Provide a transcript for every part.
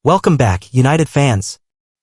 Welcome back, United fans.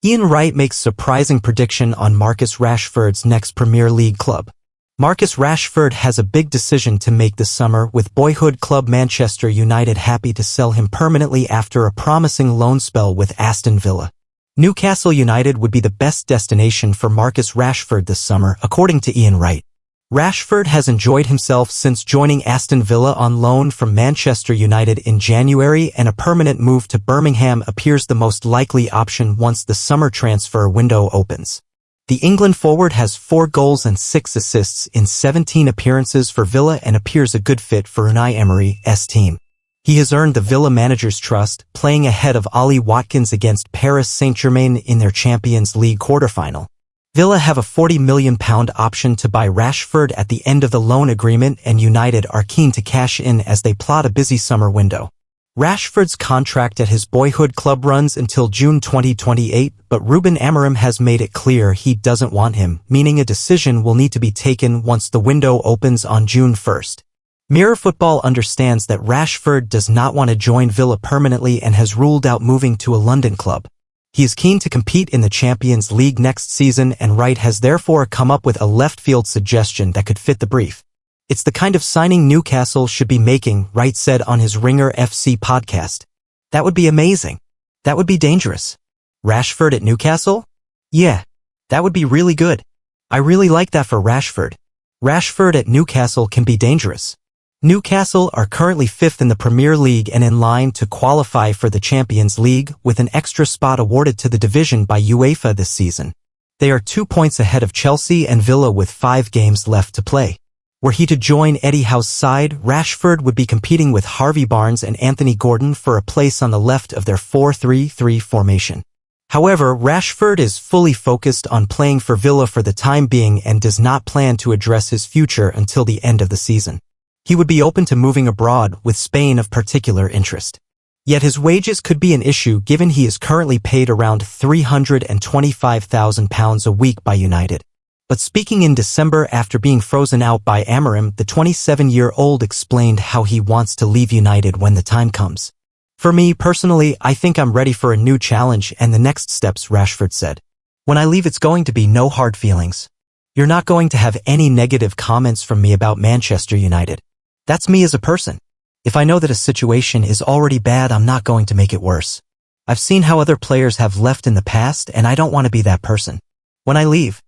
Ian Wright makes surprising prediction on Marcus Rashford's next Premier League club. Marcus Rashford has a big decision to make this summer, with boyhood club Manchester United happy to sell him permanently after a promising loan spell with Aston Villa. Newcastle United would be the best destination for Marcus Rashford this summer, according to Ian Wright. Rashford has enjoyed himself since joining Aston Villa on loan from Manchester United in January, and a permanent move to Birmingham appears the most likely option once the summer transfer window opens. The England forward has 4 goals and 6 assists in 17 appearances for Villa and appears a good fit for Unai Emery's team. He has earned the Villa manager's trust, playing ahead of Ollie Watkins against Paris Saint-Germain in their Champions League quarter-final. Villa have a £40 million option to buy Rashford at the end of the loan agreement, and United are keen to cash in as they plot a busy summer window. Rashford's contract at his boyhood club runs until June 2028, but Ruben Amorim has made it clear he doesn't want him, meaning a decision will need to be taken once the window opens on June 1st. Mirror Football understands that Rashford does not want to join Villa permanently and has ruled out moving to a London club. He is keen to compete in the Champions League next season, and Wright has therefore come up with a left-field suggestion that could fit the brief. "It's the kind of signing Newcastle should be making," Wright said on his Ringer FC podcast. "That would be amazing. That would be dangerous. Rashford at Newcastle? Yeah, that would be really good. I really like that for Rashford. Rashford at Newcastle can be dangerous." Newcastle are currently 5th in the Premier League and in line to qualify for the Champions League, with an extra spot awarded to the division by UEFA this season. They are 2 points ahead of Chelsea and Villa with 5 games left to play. Were he to join Eddie Howe's side, Rashford would be competing with Harvey Barnes and Anthony Gordon for a place on the left of their 4-3-3 formation. However, Rashford is fully focused on playing for Villa for the time being and does not plan to address his future until the end of the season. He would be open to moving abroad, with Spain of particular interest. Yet his wages could be an issue given he is currently paid around £325,000 a week by United. But speaking in December after being frozen out by Amorim, the 27-year-old explained how he wants to leave United when the time comes. "For me personally, I think I'm ready for a new challenge and the next steps," Rashford said. "When I leave, it's going to be no hard feelings. You're not going to have any negative comments from me about Manchester United. That's me as a person. If I know that a situation is already bad, I'm not going to make it worse. I've seen how other players have left in the past, and I don't want to be that person. When I leave."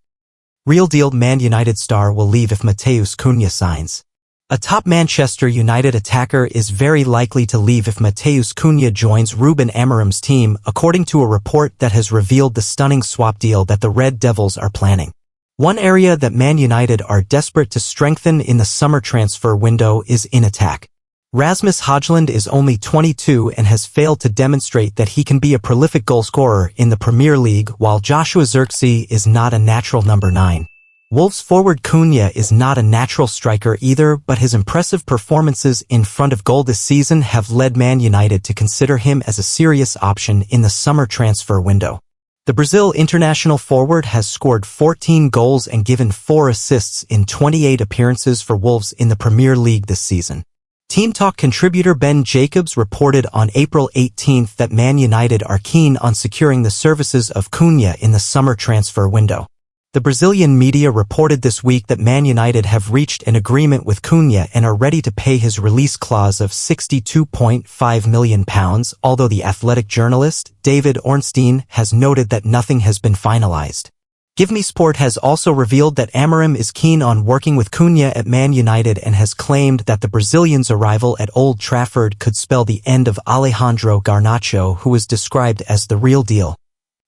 Real deal Man United star will leave if Matheus Cunha signs. A top Manchester United attacker is very likely to leave if Matheus Cunha joins Ruben Amorim's team, according to a report that has revealed the stunning swap deal that the Red Devils are planning. One area that Man United are desperate to strengthen in the summer transfer window is in attack. Rasmus Højlund is only 22 and has failed to demonstrate that he can be a prolific goalscorer in the Premier League, while Joshua Zirkzee is not a natural number 9. Wolves forward Cunha is not a natural striker either, but his impressive performances in front of goal this season have led Man United to consider him as a serious option in the summer transfer window. The Brazil international forward has scored 14 goals and given 4 assists in 28 appearances for Wolves in the Premier League this season. Team Talk contributor Ben Jacobs reported on April 18 that Man United are keen on securing the services of Cunha in the summer transfer window. The Brazilian media reported this week that Man United have reached an agreement with Cunha and are ready to pay his release clause of £62.5 million, although the Athletic journalist, David Ornstein, has noted that nothing has been finalized. Give Me Sport has also revealed that Amorim is keen on working with Cunha at Man United and has claimed that the Brazilian's arrival at Old Trafford could spell the end of Alejandro Garnacho, who was described as the real deal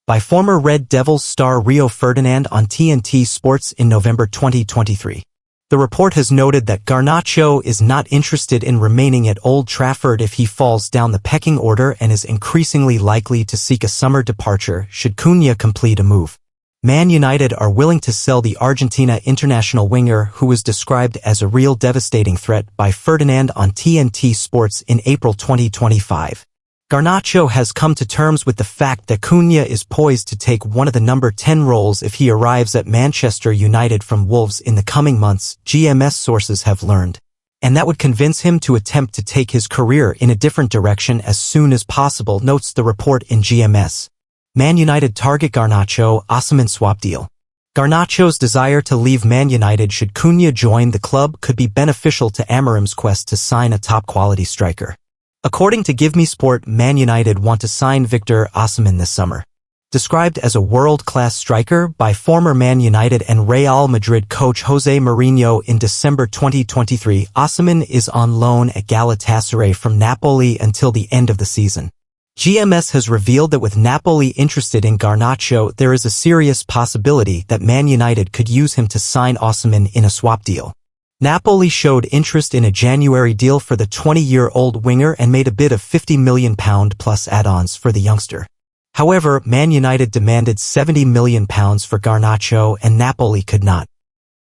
by former Red Devils star Rio Ferdinand on TNT Sports in November 2023. The report has noted that Garnacho is not interested in remaining at Old Trafford if he falls down the pecking order and is increasingly likely to seek a summer departure should Cunha complete a move. Man United are willing to sell the Argentina international winger, who was described as a real devastating threat by Ferdinand on TNT Sports in April 2025. Garnacho has come to terms with the fact that Cunha is poised to take one of the number 10 roles if he arrives at Manchester United from Wolves in the coming months, GMS sources have learned. and that would convince him to attempt to take his career in a different direction as soon as possible, notes the report in GMS. Man United target Garnacho Osimhen swap deal. Garnacho's desire to leave Man United should Cunha join the club could be beneficial to Amorim's quest to sign a top-quality striker. According to Give Me Sport, Man United want to sign Victor Osimhen this summer. Described as a world-class striker by former Man United and Real Madrid coach Jose Mourinho in December 2023, Osimhen is on loan at Galatasaray from Napoli until the end of the season. GMS has revealed that with Napoli interested in Garnacho, there is a serious possibility that Man United could use him to sign Osimhen in a swap deal. Napoli showed interest in a January deal for the 20-year-old winger and made a bid of £50 million plus add-ons for the youngster. However, Man United demanded £70 million for Garnacho and Napoli could not.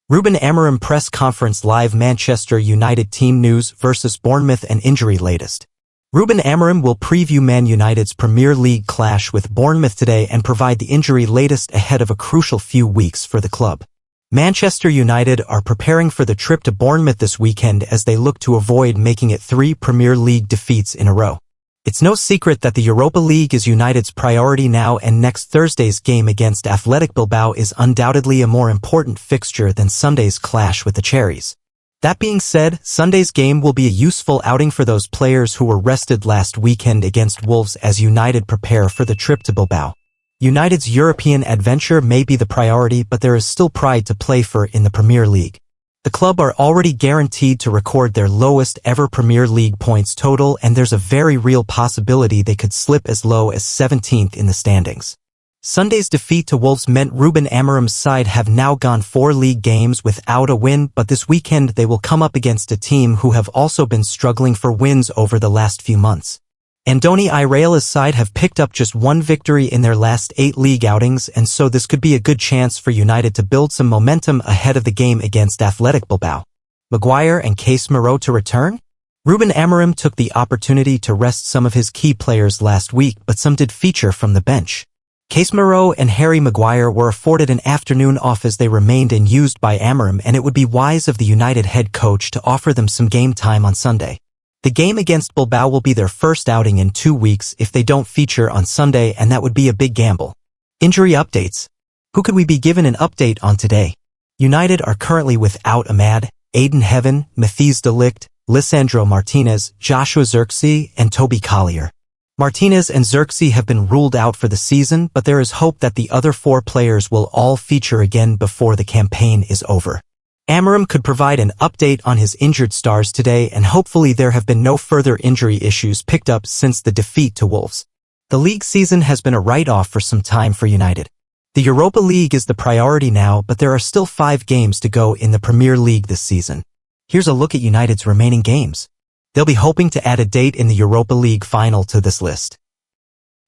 Ruben Amorim press conference live. Manchester United team news versus Bournemouth and injury latest. Ruben Amorim will preview Man United's Premier League clash with Bournemouth today and provide the injury latest ahead of a crucial few weeks for the club. Manchester United are preparing for the trip to Bournemouth this weekend as they look to avoid making it 3 Premier League defeats in a row. It's no secret that the Europa League is United's priority now, and next Thursday's game against Athletic Bilbao is undoubtedly a more important fixture than Sunday's clash with the Cherries. That being said, Sunday's game will be a useful outing for those players who were rested last weekend against Wolves as United prepare for the trip to Bilbao. United's European adventure may be the priority, but there is still pride to play for in the Premier League. The club are already guaranteed to record their lowest ever Premier League points total, and there's a very real possibility they could slip as low as 17th in the standings. Sunday's defeat to Wolves meant Ruben Amorim's side have now gone 4 league games without a win, but this weekend they will come up against a team who have also been struggling for wins over the last few months. Andoni Iraola's side have picked up just 1 victory in their last 8 league outings, and so this could be a good chance for United to build some momentum ahead of the game against Athletic Bilbao. Maguire and Casemiro to return? Ruben Amorim took the opportunity to rest some of his key players last week, but some did feature from the bench. Casemiro and Harry Maguire were afforded an afternoon off as they remained unused by Amorim, and it would be wise of the United head coach to offer them some game time on Sunday. The game against Bilbao will be their first outing in 2 weeks if they don't feature on Sunday, and that would be a big gamble. Injury updates. Who could we be given an update on today? United are currently without Ahmad, Aiden Heaven, Matheus de Ligt, Lisandro Martinez, Joshua Zirkzee, and Toby Collier. Martinez and Zirkzee have been ruled out for the season, but there is hope that the other 4 players will all feature again before the campaign is over. Amorim could provide an update on his injured stars today, and hopefully there have been no further injury issues picked up since the defeat to Wolves. The league season has been a write-off for some time for United. The Europa League is the priority now, but there are still 5 games to go in the Premier League this season. Here's a look at United's remaining games. They'll be hoping to add a date in the Europa League final to this list.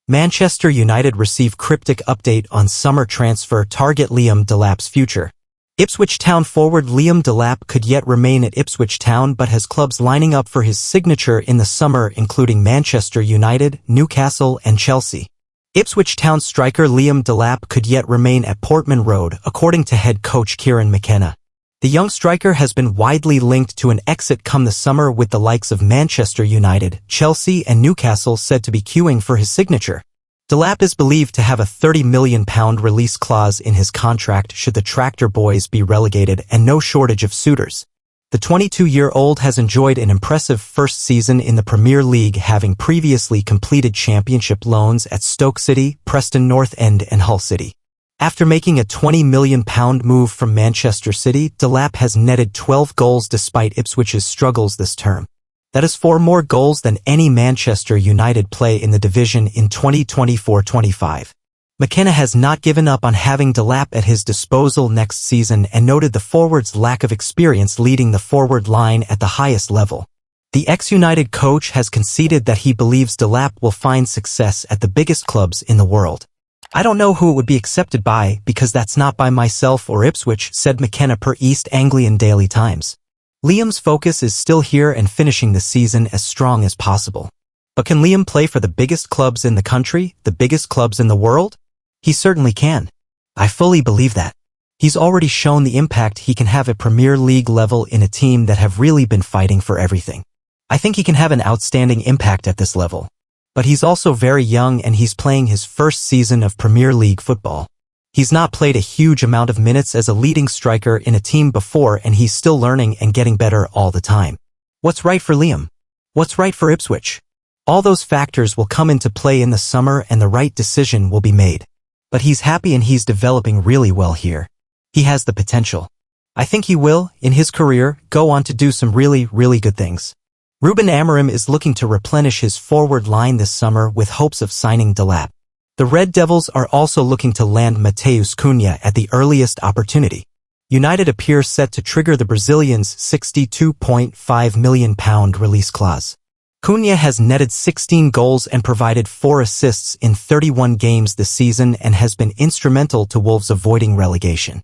Manchester United receive cryptic update on summer transfer target Liam Delap's future. Ipswich Town forward Liam Delap could yet remain at Ipswich Town but has clubs lining up for his signature in the summer, including Manchester United, Newcastle, and Chelsea. Ipswich Town striker Liam Delap could yet remain at Portman Road, according to head coach Kieran McKenna. The young striker has been widely linked to an exit come the summer, with the likes of Manchester United, Chelsea, and Newcastle said to be queuing for his signature. Delap is believed to have a £30 million release clause in his contract should the Tractor Boys be relegated, and no shortage of suitors. The 22-year-old has enjoyed an impressive first season in the Premier League, having previously completed championship loans at Stoke City, Preston North End, and Hull City. After making a £20 million move from Manchester City, Delap has netted 12 goals despite Ipswich's struggles this term. That is 4 more goals than any Manchester United play in the division in 2024-25. McKenna has not given up on having Delap at his disposal next season and noted the forward's lack of experience leading the forward line at the highest level. The ex-United coach has conceded that he believes Delap will find success at the biggest clubs in the world. "I don't know who it would be accepted by, because that's not by myself or Ipswich," said McKenna per East Anglian Daily Times. Liam's focus is still here and finishing the season as strong as possible. But can Liam play for the biggest clubs in the country, the biggest clubs in the world? He certainly can. I fully believe that. He's already shown the impact he can have at Premier League level in a team that have really been fighting for everything. I think he can have an outstanding impact at this level. But he's also very young and he's playing his first season of Premier League football. He's not played a huge amount of minutes as a leading striker in a team before and he's still learning and getting better all the time. What's right for Liam? What's right for Ipswich? All those factors will come into play in the summer and the right decision will be made. But he's happy and he's developing really well here. He has the potential. I think he will, in his career, go on to do some really, really good things. Ruben Amorim is looking to replenish his forward line this summer with hopes of signing Delap. The Red Devils are also looking to land Matheus Cunha at the earliest opportunity. United appears set to trigger the Brazilian's £62.5 million release clause. Cunha has netted 16 goals and provided 4 assists in 31 games this season and has been instrumental to Wolves avoiding relegation.